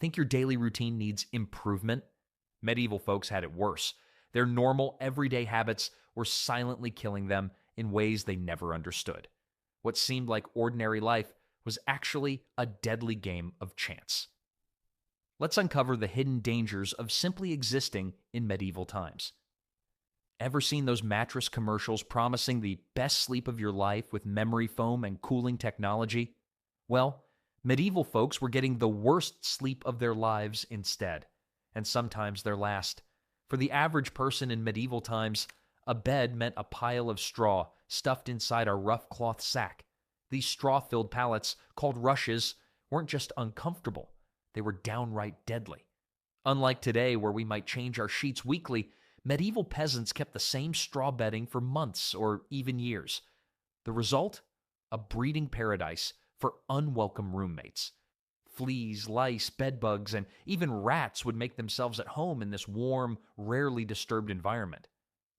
Think your daily routine needs improvement? Medieval folks had it worse. Their normal, everyday habits were silently killing them in ways they never understood. What seemed like ordinary life was actually a deadly game of chance. Let's uncover the hidden dangers of simply existing in medieval times. Ever seen those mattress commercials promising the best sleep of your life with memory foam and cooling technology? Well, medieval folks were getting the worst sleep of their lives instead, and sometimes their last. For the average person in medieval times, a bed meant a pile of straw stuffed inside a rough cloth sack. These straw-filled pallets, called rushes, weren't just uncomfortable, they were downright deadly. Unlike today, where we might change our sheets weekly, medieval peasants kept the same straw bedding for months or even years. The result? A breeding paradise for unwelcome roommates. Fleas, lice, bedbugs, and even rats would make themselves at home in this warm, rarely disturbed environment.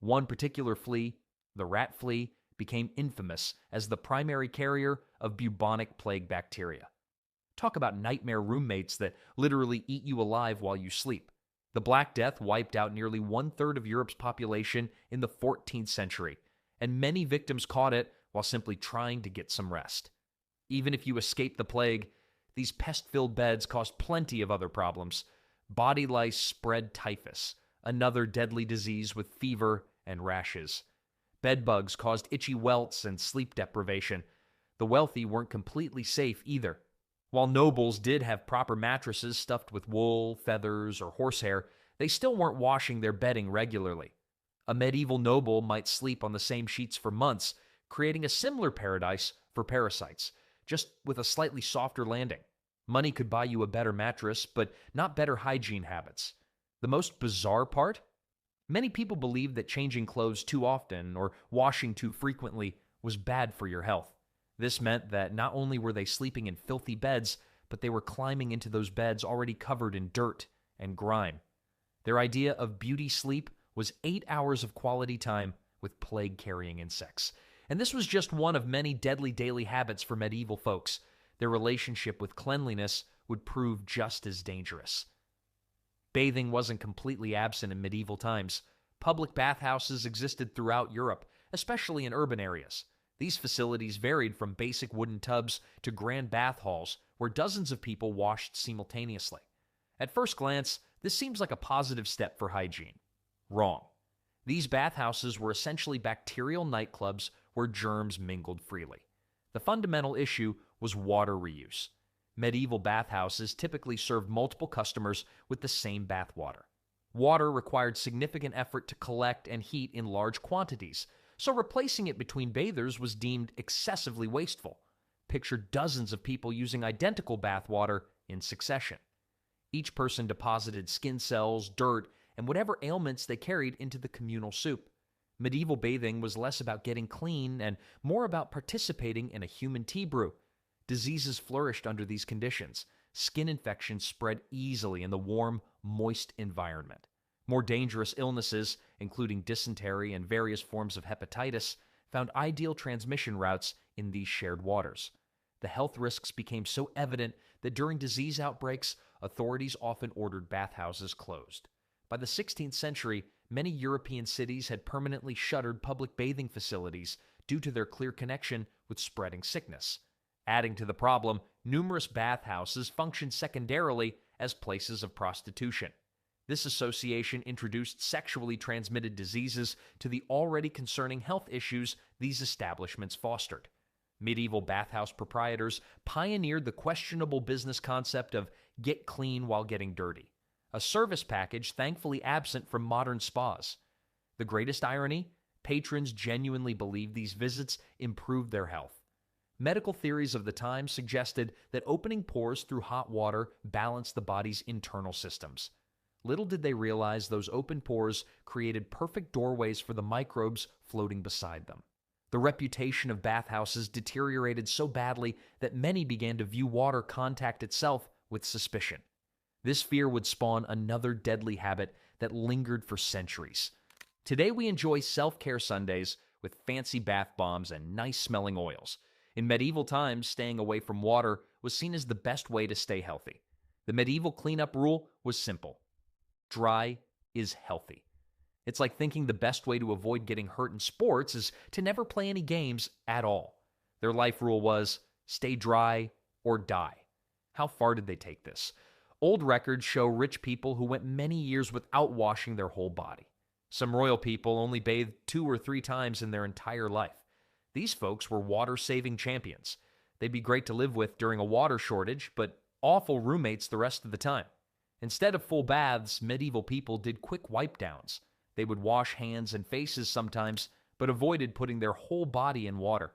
One particular flea, the rat flea, became infamous as the primary carrier of bubonic plague bacteria. Talk about nightmare roommates that literally eat you alive while you sleep. The Black Death wiped out nearly one-third of Europe's population in the 14th century, and many victims caught it while simply trying to get some rest. Even if you escape the plague, these pest-filled beds caused plenty of other problems. Body lice spread typhus, another deadly disease with fever and rashes. Bedbugs caused itchy welts and sleep deprivation. The wealthy weren't completely safe either. While nobles did have proper mattresses stuffed with wool, feathers, or horsehair, they still weren't washing their bedding regularly. A medieval noble might sleep on the same sheets for months, creating a similar paradise for parasites, just with a slightly softer landing. Money could buy you a better mattress, but not better hygiene habits. The most bizarre part? Many people believed that changing clothes too often or washing too frequently was bad for your health. This meant that not only were they sleeping in filthy beds, but they were climbing into those beds already covered in dirt and grime. Their idea of beauty sleep was 8 hours of quality time with plague-carrying insects. And this was just one of many deadly daily habits for medieval folks. Their relationship with cleanliness would prove just as dangerous. Bathing wasn't completely absent in medieval times. Public bathhouses existed throughout Europe, especially in urban areas. These facilities varied from basic wooden tubs to grand bath halls where dozens of people washed simultaneously. At first glance, this seems like a positive step for hygiene. Wrong. These bathhouses were essentially bacterial nightclubs where germs mingled freely. The fundamental issue was water reuse. Medieval bathhouses typically served multiple customers with the same bath water. Water required significant effort to collect and heat in large quantities, so replacing it between bathers was deemed excessively wasteful. Picture dozens of people using identical bath water in succession. Each person deposited skin cells, dirt, and whatever ailments they carried into the communal soup. Medieval bathing was less about getting clean and more about participating in a human tea brew. Diseases flourished under these conditions. Skin infections spread easily in the warm, moist environment. More dangerous illnesses, including dysentery and various forms of hepatitis, found ideal transmission routes in these shared waters. The health risks became so evident that during disease outbreaks, authorities often ordered bathhouses closed. By the 16th century, many European cities had permanently shuttered public bathing facilities due to their clear connection with spreading sickness. Adding to the problem, numerous bathhouses functioned secondarily as places of prostitution. This association introduced sexually transmitted diseases to the already concerning health issues these establishments fostered. Medieval bathhouse proprietors pioneered the questionable business concept of get clean while getting dirty, a service package thankfully absent from modern spas. The greatest irony? Patrons genuinely believed these visits improved their health. Medical theories of the time suggested that opening pores through hot water balanced the body's internal systems. Little did they realize those open pores created perfect doorways for the microbes floating beside them. The reputation of bathhouses deteriorated so badly that many began to view water contact itself with suspicion. This fear would spawn another deadly habit that lingered for centuries. Today we enjoy self-care Sundays with fancy bath bombs and nice-smelling oils. In medieval times, staying away from water was seen as the best way to stay healthy. The medieval cleanup rule was simple: dry is healthy. It's like thinking the best way to avoid getting hurt in sports is to never play any games at all. Their life rule was stay dry or die. How far did they take this? Old records show rich people who went many years without washing their whole body. Some royal people only bathed 2 or 3 times in their entire life. These folks were water-saving champions. They'd be great to live with during a water shortage, but awful roommates the rest of the time. Instead of full baths, medieval people did quick wipe-downs. They would wash hands and faces sometimes, but avoided putting their whole body in water.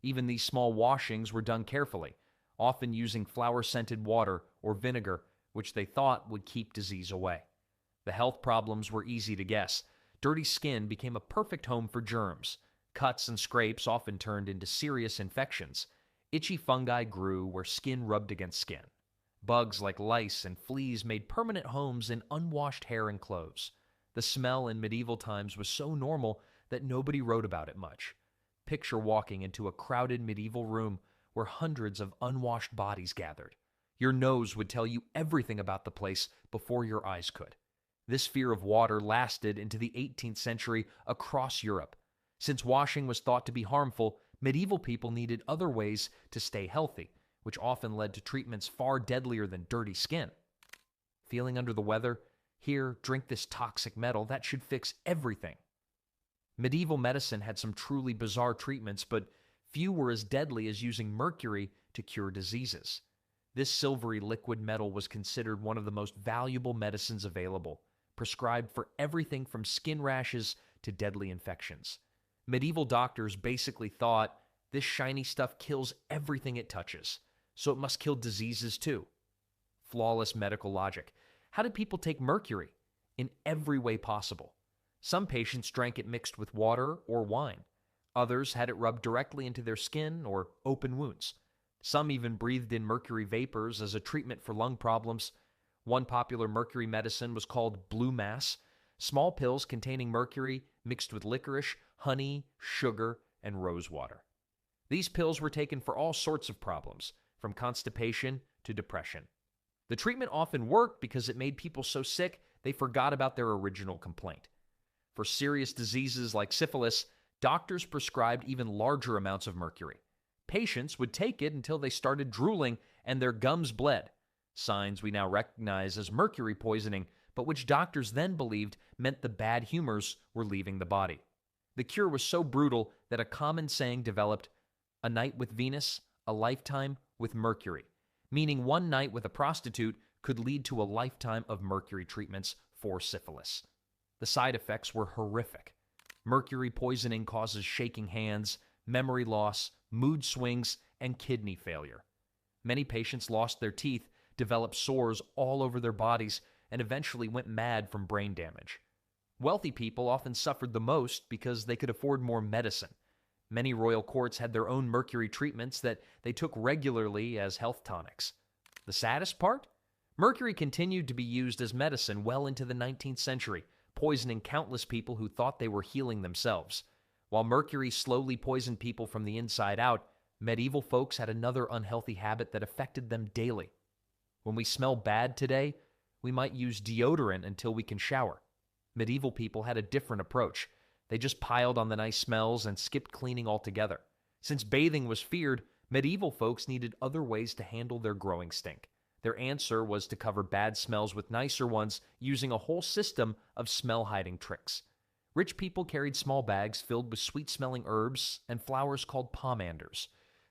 Even these small washings were done carefully, often using flower-scented water or vinegar, which they thought would keep disease away. The health problems were easy to guess. Dirty skin became a perfect home for germs. Cuts and scrapes often turned into serious infections. Itchy fungi grew where skin rubbed against skin. Bugs like lice and fleas made permanent homes in unwashed hair and clothes. The smell in medieval times was so normal that nobody wrote about it much. Picture walking into a crowded medieval room where hundreds of unwashed bodies gathered. Your nose would tell you everything about the place before your eyes could. This fear of water lasted into the 18th century across Europe. Since washing was thought to be harmful, medieval people needed other ways to stay healthy, which often led to treatments far deadlier than dirty skin. Feeling under the weather? Here, drink this toxic metal. That should fix everything. Medieval medicine had some truly bizarre treatments, but few were as deadly as using mercury to cure diseases. This silvery liquid metal was considered one of the most valuable medicines available, prescribed for everything from skin rashes to deadly infections. Medieval doctors basically thought this shiny stuff kills everything it touches, so it must kill diseases too. Flawless medical logic. How did people take mercury? In every way possible. Some patients drank it mixed with water or wine. Others had it rubbed directly into their skin or open wounds. Some even breathed in mercury vapors as a treatment for lung problems. One popular mercury medicine was called blue mass, small pills containing mercury mixed with licorice, honey, sugar, and rose water. These pills were taken for all sorts of problems, from constipation to depression. The treatment often worked because it made people so sick they forgot about their original complaint. For serious diseases like syphilis, doctors prescribed even larger amounts of mercury. Patients would take it until they started drooling and their gums bled, signs we now recognize as mercury poisoning, but which doctors then believed meant the bad humors were leaving the body. The cure was so brutal that a common saying developed: a night with Venus, a lifetime with Mercury, meaning one night with a prostitute could lead to a lifetime of mercury treatments for syphilis. The side effects were horrific. Mercury poisoning causes shaking hands, memory loss, mood swings, and kidney failure. Many patients lost their teeth, developed sores all over their bodies, and eventually went mad from brain damage. Wealthy people often suffered the most because they could afford more medicine. Many royal courts had their own mercury treatments that they took regularly as health tonics. The saddest part? Mercury continued to be used as medicine well into the 19th century, poisoning countless people who thought they were healing themselves. While mercury slowly poisoned people from the inside out, medieval folks had another unhealthy habit that affected them daily. When we smell bad today, we might use deodorant until we can shower. Medieval people had a different approach. They just piled on the nice smells and skipped cleaning altogether. Since bathing was feared, medieval folks needed other ways to handle their growing stink. Their answer was to cover bad smells with nicer ones using a whole system of smell-hiding tricks. Rich people carried small bags filled with sweet-smelling herbs and flowers called pomanders.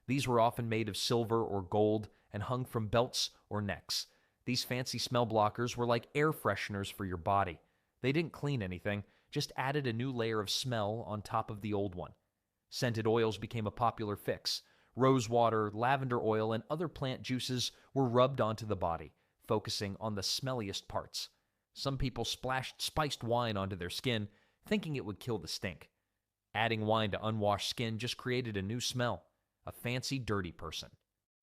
These were often made of silver or gold and hung from belts or necks. These fancy smell blockers were like air fresheners for your body. They didn't clean anything, just added a new layer of smell on top of the old one. Scented oils became a popular fix. Rose water, lavender oil, and other plant juices were rubbed onto the body, focusing on the smelliest parts. Some people splashed spiced wine onto their skin, thinking it would kill the stink. Adding wine to unwashed skin just created a new smell, a fancy, dirty person.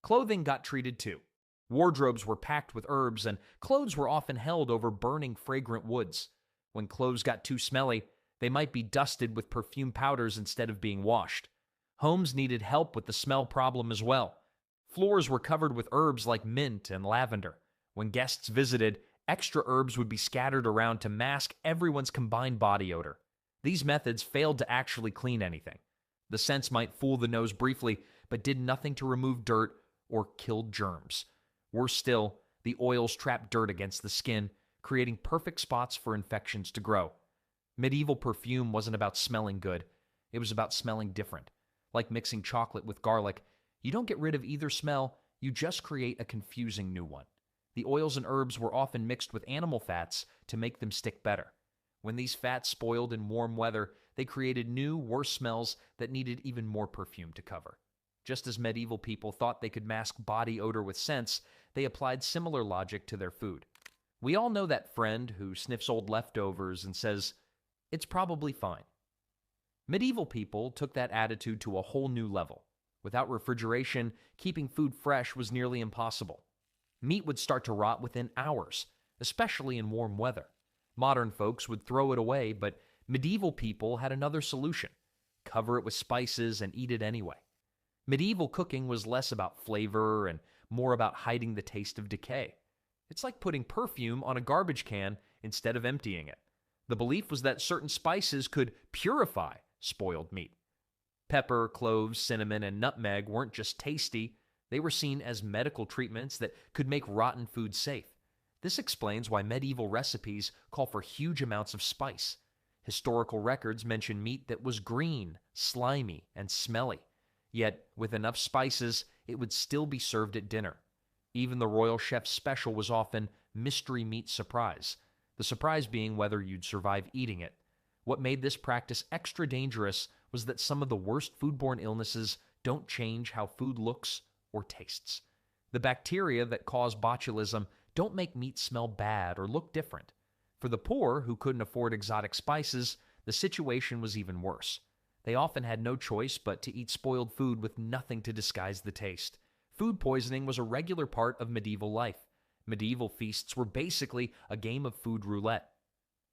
Clothing got treated too. Wardrobes were packed with herbs, and clothes were often held over burning, fragrant woods. When clothes got too smelly, they might be dusted with perfume powders instead of being washed. Homes needed help with the smell problem as well. Floors were covered with herbs like mint and lavender. When guests visited, extra herbs would be scattered around to mask everyone's combined body odor. These methods failed to actually clean anything. The scents might fool the nose briefly, but did nothing to remove dirt or kill germs. Worse still, the oils trapped dirt against the skin, creating perfect spots for infections to grow. Medieval perfume wasn't about smelling good. It was about smelling different. Like mixing chocolate with garlic, you don't get rid of either smell, you just create a confusing new one. The oils and herbs were often mixed with animal fats to make them stick better. When these fats spoiled in warm weather, they created new, worse smells that needed even more perfume to cover. Just as medieval people thought they could mask body odor with scents, they applied similar logic to their food. We all know that friend who sniffs old leftovers and says, "It's probably fine." Medieval people took that attitude to a whole new level. Without refrigeration, keeping food fresh was nearly impossible. Meat would start to rot within hours, especially in warm weather. Modern folks would throw it away, but medieval people had another solution: cover it with spices and eat it anyway. Medieval cooking was less about flavor and more about hiding the taste of decay. It's like putting perfume on a garbage can instead of emptying it. The belief was that certain spices could purify spoiled meat. Pepper, cloves, cinnamon, and nutmeg weren't just tasty, they were seen as medical treatments that could make rotten food safe. This explains why medieval recipes call for huge amounts of spice. Historical records mention meat that was green, slimy, and smelly. Yet, with enough spices, it would still be served at dinner. Even the royal chef's special was often mystery meat surprise, the surprise being whether you'd survive eating it. What made this practice extra dangerous was that some of the worst foodborne illnesses don't change how food looks or tastes. The bacteria that cause botulism don't make meat smell bad or look different. For the poor who couldn't afford exotic spices, the situation was even worse. They often had no choice but to eat spoiled food with nothing to disguise the taste. Food poisoning was a regular part of medieval life. Medieval feasts were basically a game of food roulette.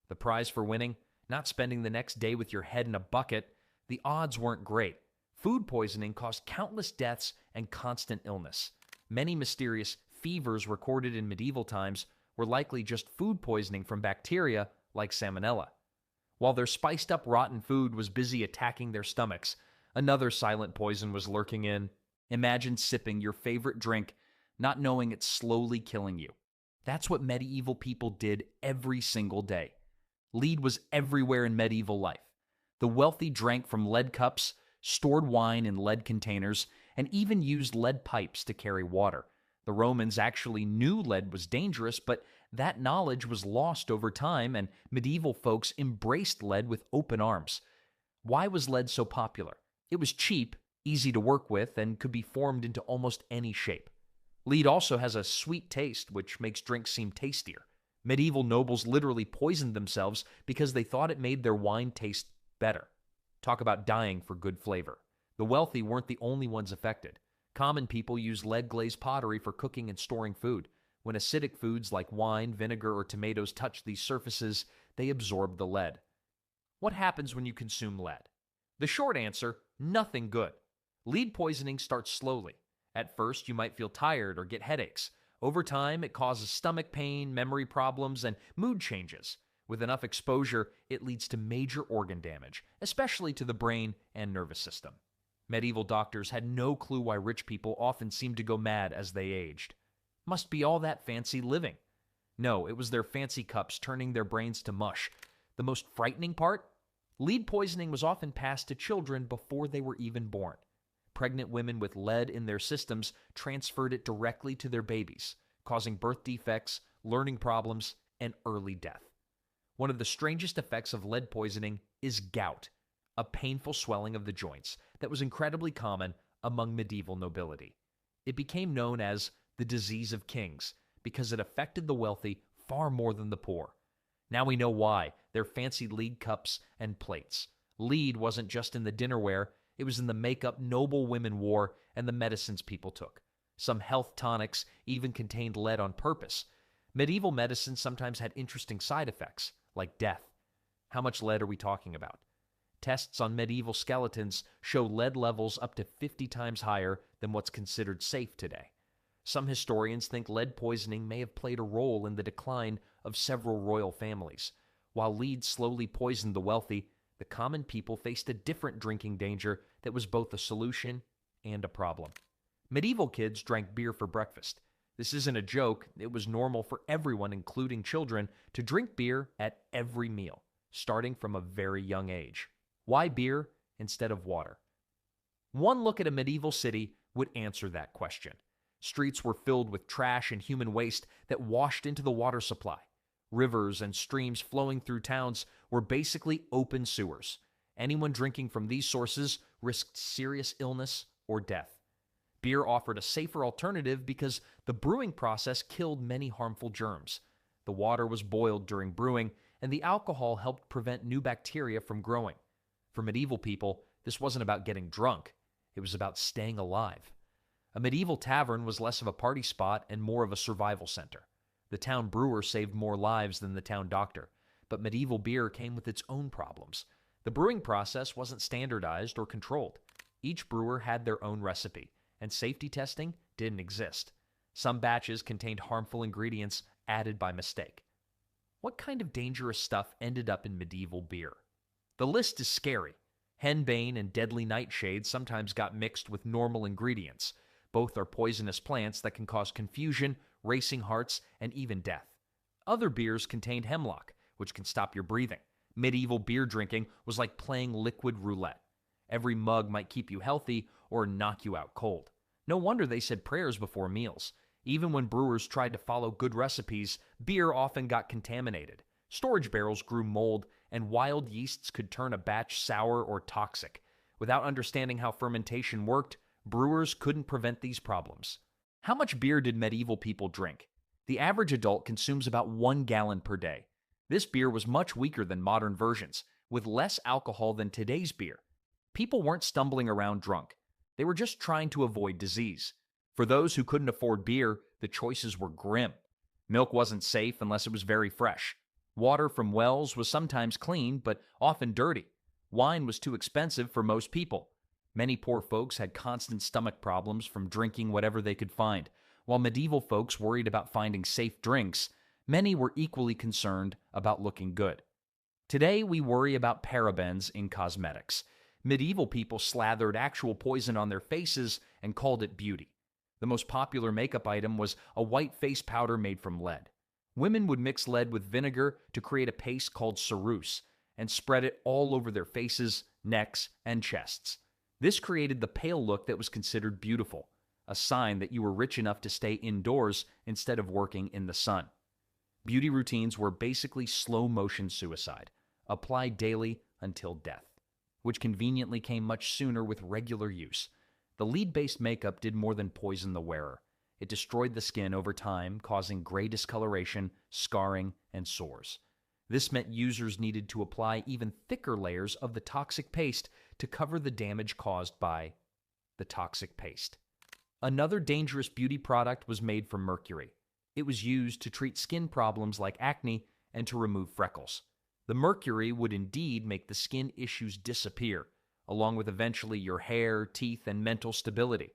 The prize for winning? Not spending the next day with your head in a bucket. The odds weren't great. Food poisoning caused countless deaths and constant illness. Many mysterious fevers recorded in medieval times were likely just food poisoning from bacteria like salmonella. While their spiced-up rotten food was busy attacking their stomachs, another silent poison was lurking in. Imagine sipping your favorite drink, not knowing it's slowly killing you. That's what medieval people did every single day. Lead was everywhere in medieval life. The wealthy drank from lead cups, stored wine in lead containers, and even used lead pipes to carry water. The Romans actually knew lead was dangerous, but that knowledge was lost over time, and medieval folks embraced lead with open arms. Why was lead so popular? It was cheap, easy to work with, and could be formed into almost any shape. Lead also has a sweet taste, which makes drinks seem tastier. Medieval nobles literally poisoned themselves because they thought it made their wine taste better. Talk about dying for good flavor. The wealthy weren't the only ones affected. Common people used lead-glazed pottery for cooking and storing food. When acidic foods like wine, vinegar, or tomatoes touched these surfaces, they absorbed the lead. What happens when you consume lead? The short answer, nothing good. Lead poisoning starts slowly. At first, you might feel tired or get headaches. Over time, it causes stomach pain, memory problems, and mood changes. With enough exposure, it leads to major organ damage, especially to the brain and nervous system. Medieval doctors had no clue why rich people often seemed to go mad as they aged. Must be all that fancy living. No, it was their fancy cups turning their brains to mush. The most frightening part? Lead poisoning was often passed to children before they were even born. Pregnant women with lead in their systems transferred it directly to their babies, causing birth defects, learning problems, and early death. One of the strangest effects of lead poisoning is gout, a painful swelling of the joints that was incredibly common among medieval nobility. It became known as the disease of kings because it affected the wealthy far more than the poor. Now we know why. Their fancy lead cups and plates. Lead wasn't just in the dinnerware, it was in the makeup noble women wore and the medicines people took. Some health tonics even contained lead on purpose. Medieval medicine sometimes had interesting side effects, like death. How much lead are we talking about? Tests on medieval skeletons show lead levels up to 50 times higher than what's considered safe today. Some historians think lead poisoning may have played a role in the decline of several royal families. While lead slowly poisoned the wealthy, the common people faced a different drinking danger that was both a solution and a problem. Medieval kids drank beer for breakfast. This isn't a joke, it was normal for everyone, including children, to drink beer at every meal, starting from a very young age. Why beer instead of water? One look at a medieval city would answer that question. Streets were filled with trash and human waste that washed into the water supply. Rivers and streams flowing through towns were basically open sewers. Anyone drinking from these sources risked serious illness or death. Beer offered a safer alternative because the brewing process killed many harmful germs. The water was boiled during brewing, and the alcohol helped prevent new bacteria from growing. For medieval people, this wasn't about getting drunk. It was about staying alive. A medieval tavern was less of a party spot and more of a survival center. The town brewer saved more lives than the town doctor, but medieval beer came with its own problems. The brewing process wasn't standardized or controlled. Each brewer had their own recipe, and safety testing didn't exist. Some batches contained harmful ingredients added by mistake. What kind of dangerous stuff ended up in medieval beer? The list is scary. Henbane and deadly nightshade sometimes got mixed with normal ingredients. Both are poisonous plants that can cause confusion, racing hearts, and even death. Other beers contained hemlock, which can stop your breathing. Medieval beer drinking was like playing liquid roulette. Every mug might keep you healthy or knock you out cold. No wonder they said prayers before meals. Even when brewers tried to follow good recipes, beer often got contaminated. Storage barrels grew mold, and wild yeasts could turn a batch sour or toxic. Without understanding how fermentation worked, brewers couldn't prevent these problems. How much beer did medieval people drink? The average adult consumes about 1 gallon per day. This beer was much weaker than modern versions, with less alcohol than today's beer. People weren't stumbling around drunk. They were just trying to avoid disease. For those who couldn't afford beer, the choices were grim. Milk wasn't safe unless it was very fresh. Water from wells was sometimes clean, but often dirty. Wine was too expensive for most people. Many poor folks had constant stomach problems from drinking whatever they could find. While medieval folks worried about finding safe drinks, many were equally concerned about looking good. Today, we worry about parabens in cosmetics. Medieval people slathered actual poison on their faces and called it beauty. The most popular makeup item was a white face powder made from lead. Women would mix lead with vinegar to create a paste called ceruse and spread it all over their faces, necks, and chests. This created the pale look that was considered beautiful, a sign that you were rich enough to stay indoors instead of working in the sun. Beauty routines were basically slow-motion suicide, applied daily until death, which conveniently came much sooner with regular use. The lead-based makeup did more than poison the wearer. It destroyed the skin over time, causing gray discoloration, scarring, and sores. This meant users needed to apply even thicker layers of the toxic paste to cover the damage caused by the toxic paste. Another dangerous beauty product was made from mercury. It was used to treat skin problems like acne and to remove freckles. The mercury would indeed make the skin issues disappear, along with eventually your hair, teeth, and mental stability.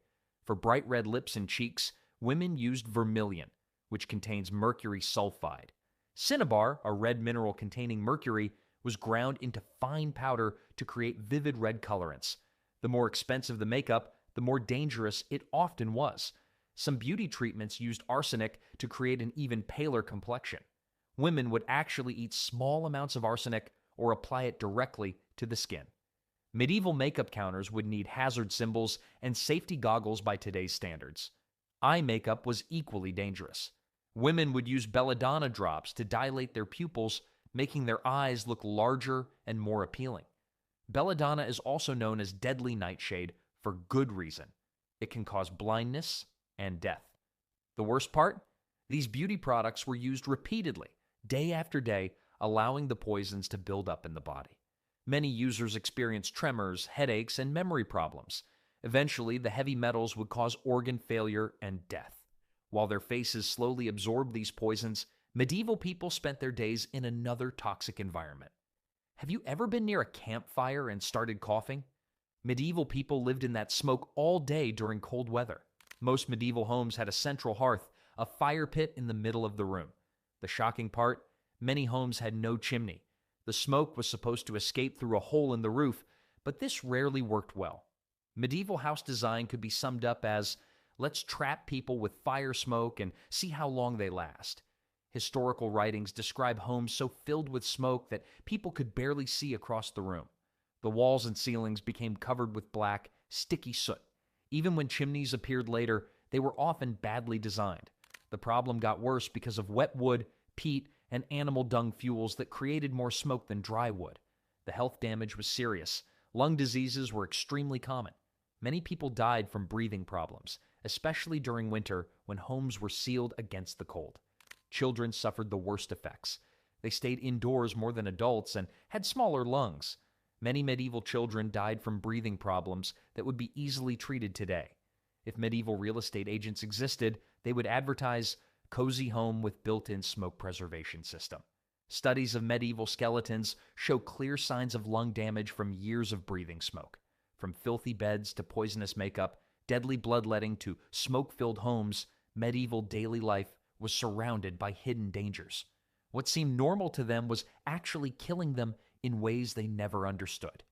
For bright red lips and cheeks, women used vermilion, which contains mercury sulfide. Cinnabar, a red mineral containing mercury, was ground into fine powder to create vivid red colorants. The more expensive the makeup, the more dangerous it often was. Some beauty treatments used arsenic to create an even paler complexion. Women would actually eat small amounts of arsenic or apply it directly to the skin. Medieval makeup counters would need hazard symbols and safety goggles by today's standards. Eye makeup was equally dangerous. Women would use belladonna drops to dilate their pupils, making their eyes look larger and more appealing. Belladonna is also known as deadly nightshade for good reason. It can cause blindness and death. The worst part? These beauty products were used repeatedly, day after day, allowing the poisons to build up in the body. Many users experienced tremors, headaches, and memory problems. Eventually, the heavy metals would cause organ failure and death. While their faces slowly absorbed these poisons, medieval people spent their days in another toxic environment. Have you ever been near a campfire and started coughing? Medieval people lived in that smoke all day during cold weather. Most medieval homes had a central hearth, a fire pit in the middle of the room. The shocking part, many homes had no chimney. The smoke was supposed to escape through a hole in the roof, but this rarely worked well. Medieval house design could be summed up as, let's trap people with fire smoke and see how long they last. Historical writings describe homes so filled with smoke that people could barely see across the room. The walls and ceilings became covered with black, sticky soot. Even when chimneys appeared later, they were often badly designed. The problem got worse because of wet wood, peat, and animal dung fuels that created more smoke than dry wood. The health damage was serious. Lung diseases were extremely common. Many people died from breathing problems, especially during winter when homes were sealed against the cold. Children suffered the worst effects. They stayed indoors more than adults and had smaller lungs. Many medieval children died from breathing problems that would be easily treated today. If medieval real estate agents existed, they would advertise cozy home with built-in smoke preservation system. Studies of medieval skeletons show clear signs of lung damage from years of breathing smoke. From filthy beds to poisonous makeup, deadly bloodletting to smoke-filled homes, medieval daily life was surrounded by hidden dangers. What seemed normal to them was actually killing them in ways they never understood.